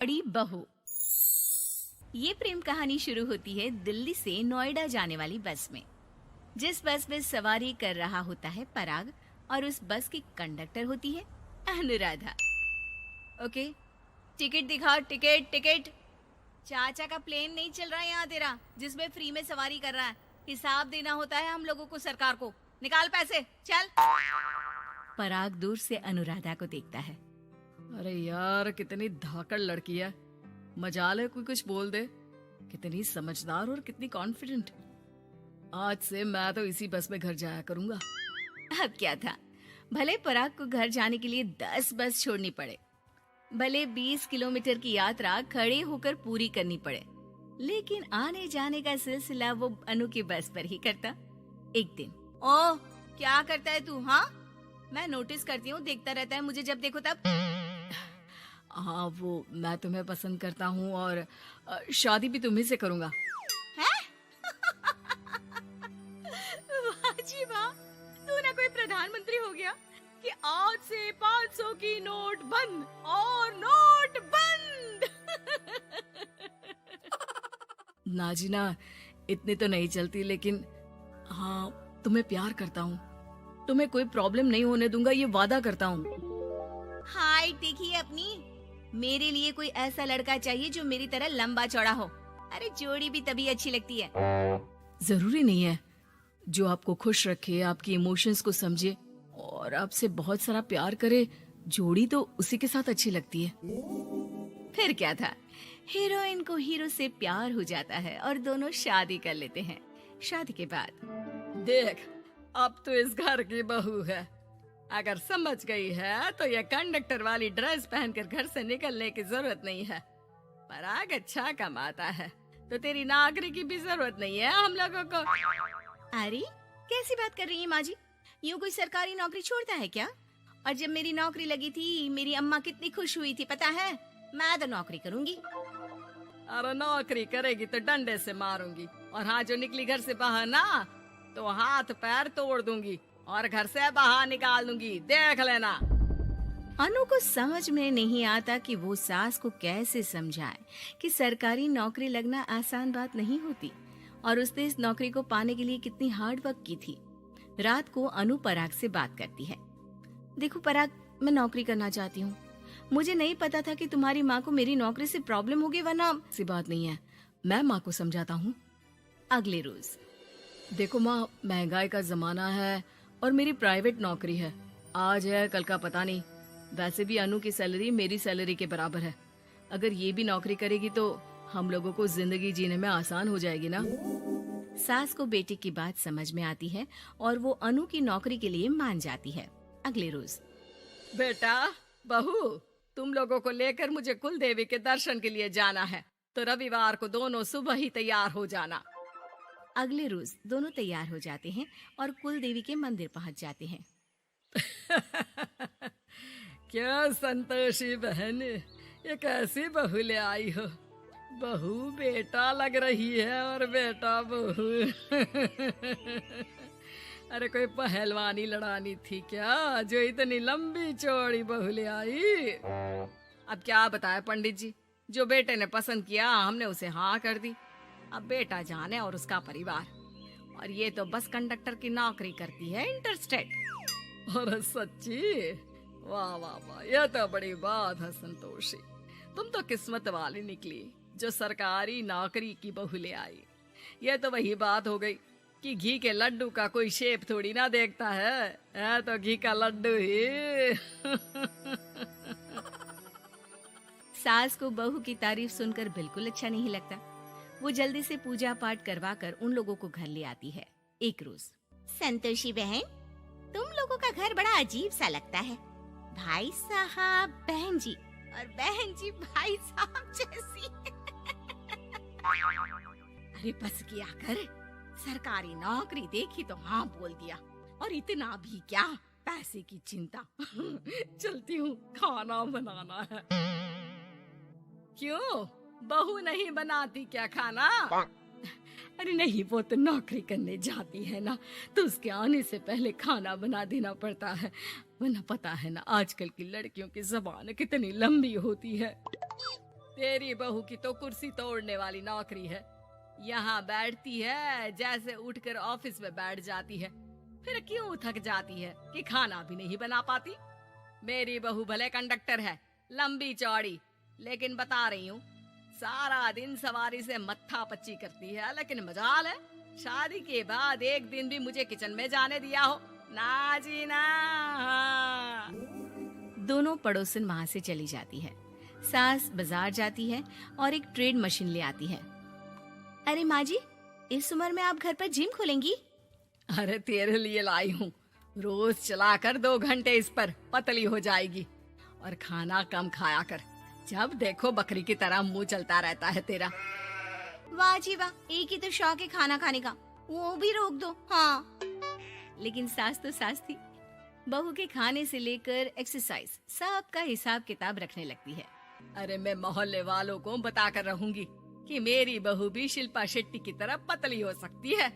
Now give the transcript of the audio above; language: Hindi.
बड़ी बहू। ये प्रेम कहानी शुरू होती है दिल्ली से नोएडा जाने वाली बस में। जिस बस में सवारी कर रहा होता है पराग और उस बस की कंडक्टर होती है अनुराधा। ओके, टिकट दिखा, टिकट टिकट। चाचा का प्लेन नहीं चल रहा है यहाँ तेरा, जिसमें फ्री में सवारी कर रहा है। हिसाब देना होता है हम लोगों को सरकार को। निकाल पैसे, चल। पराग दूर से अनुराधा को देखता है। अरे यार, कितनी धाकड़ लड़की है। मजाल है कोई कुछ बोल दे। कितनी समझदार और कितनी कॉन्फिडेंट। आज से मैं तो इसी बस में घर जाया करूंगा। अब क्या था, भले पराग को घर जाने के लिए 10 बस छोड़नी पड़े, भले 20 किलोमीटर की यात्रा खड़े होकर पूरी करनी पड़े, लेकिन आने जाने का सिलसिला वो अनु की बस पर ही करता। एक दिन, ओह क्या करता है तू? हाँ, मैं नोटिस करती हूँ, देखता रहता है मुझे जब देखो तब। हाँ, वो मैं तुम्हें पसंद करता हूँ और शादी भी तुम्ही से करूंगा। वाह जी वाह, तू ना कोई प्रधानमंत्री हो गया कि आज से 500 की नोट बंद और नोट बंद। ना जी ना, इतनी तो नहीं चलती, लेकिन हाँ, तुम्हें प्यार करता हूँ। तुम्हें कोई प्रॉब्लम नहीं होने दूंगा, ये वादा करता हूँ। हाइट देखिए अपनी। मेरे लिए कोई ऐसा लड़का चाहिए जो मेरी तरह लंबा चौड़ा हो। अरे जोड़ी भी तभी अच्छी लगती है। जरूरी नहीं है, जो आपको खुश रखे, आपकी इमोशंस को समझे और आपसे बहुत सारा प्यार करे, जोड़ी तो उसी के साथ अच्छी लगती है। फिर क्या था, हीरोइन को हीरो से प्यार हो जाता है और दोनों शादी कर लेते हैं। शादी के बाद देख, अब तो इस घर की बहू है। अगर समझ गई है तो ये कंडक्टर वाली ड्रेस पहनकर घर से निकलने की जरूरत नहीं है। पराग अच्छा कमाता है तो तेरी नौकरी की भी जरूरत नहीं है हम लोगों को। अरे कैसी बात कर रही है माँ जी? यूँ कोई सरकारी नौकरी छोड़ता है क्या? और जब मेरी नौकरी लगी थी, मेरी अम्मा कितनी खुश हुई थी पता है? मैं तो नौकरी करूंगी। अरे नौकरी करेगी तो डंडे से मारूंगी, और हाँ, जो निकली घर से बाहर ना तो हाथ पैर तोड़ दूंगी और घर से बाहर निकाल दूंगी, देख लेना। अनु को समझ में नहीं आता कि वो सास को कैसे समझाए कि सरकारी नौकरी लगना आसान बात नहीं होती और उसने इस नौकरी को पाने के लिए कितनी हार्ड वर्क की थी। रात को अनु पराग से बात करती है। देखो पराग, मैं नौकरी करना चाहती हूँ। मुझे नहीं पता था कि तुम्हारी माँ को मेरी नौकरी से प्रॉब्लम होगी, वरना। ऐसी बात नहीं है, मैं माँ को समझाता हूँ। अगले रोज, देखो माँ, महंगाई का जमाना है और मेरी प्राइवेट नौकरी है। आज है कल का पता नहीं। वैसे भी अनु की सैलरी मेरी सैलरी के बराबर है। अगर ये भी नौकरी करेगी तो हम लोगों को जिंदगी जीने में आसान हो जाएगी ना। सास को बेटी की बात समझ में आती है और वो अनु की नौकरी के लिए मान जाती है। अगले रोज, बेटा बहू, तुम लोगों को लेकर मुझे कुल देवी के दर्शन के लिए जाना है, तो रविवार को दोनों सुबह ही तैयार हो जाना। अगले रोज दोनों तैयार हो जाते हैं और कुल देवी के मंदिर पहुंच जाते हैं। क्या संतोषी बहन, ये कैसी बहू ले आई हो? बहू बेटा लग रही है और बेटा बहू। अरे कोई पहलवानी लड़ानी थी क्या, जो इतनी लंबी चौड़ी बहू ले आई? अब क्या बताए पंडित जी, जो बेटे ने पसंद किया हमने उसे हाँ कर दी। अब बेटा जाने और उसका परिवार। और ये तो बस कंडक्टर की नौकरी करती है इंटरस्टेट। और सच्ची, वाह वाह वाह, यह तो बड़ी बात है संतोषी। तुम तो किस्मत वाली निकली जो सरकारी नौकरी की बहू ले आई। यह तो वही बात हो गई कि घी के लड्डू का कोई शेप थोड़ी ना देखता है तो घी का लड्डू ही। सास को बहू की तारीफ सुनकर बिल्कुल अच्छा नहीं लगता। वो जल्दी से पूजा पाठ करवा कर उन लोगों को घर ले आती है। एक रोज, संतोषी बहन, तुम लोगों का घर बड़ा अजीब सा लगता है। भाई साहब बहन जी और बहन जी भाई साहब जैसी। अरे बस किया कर, सरकारी नौकरी देखी तो हाँ बोल दिया, और इतना भी क्या, पैसे की चिंता। चलती हूँ, खाना बनाना है। क्यों, बहू नहीं बनाती क्या खाना? अरे नहीं, वो तो नौकरी करने जाती है ना, तो उसके आने से पहले खाना बना देना पड़ता है। वरना पता है ना, आजकल की लड़कियों की ज़बान कितनी लंबी होती है। तेरी बहू की तो कुर्सी तोड़ने वाली नौकरी है। यहाँ बैठती है जैसे उठकर ऑफिस में बैठ जाती है, फिर क्यों थक जाती है कि खाना भी नहीं बना पाती। मेरी बहू भले कंडक्टर है, लंबी चौड़ी, लेकिन बता रही हूँ सारा दिन सवारी से मत्था पच्ची करती है, लेकिन मजाल है शादी के बाद एक दिन भी मुझे किचन में जाने दिया हो ना जी ना। दोनों पड़ोसन वहां से चली जाती है। सास बाजार जाती है और एक ट्रेड मशीन ले आती है। अरे माँ जी, इस उम्र में आप घर पर जिम खोलेंगी? अरे तेरे लिए लाई हूँ, रोज चलाकर 2 घंटे इस पर, पतली हो जाएगी। और खाना कम खाया कर, जब देखो बकरी की तरह मुंह चलता रहता है तेरा। वाह जी वाह, एक ही तो शौक है खाना खाने का, वो भी रोक दो। हाँ, लेकिन सास तो सास थी, बहू के खाने से लेकर एक्सरसाइज सबका हिसाब किताब रखने लगती है। अरे मैं मोहल्ले वालों को बताकर रहूंगी कि मेरी बहू भी शिल्पा शेट्टी की तरह पतली हो सकती है।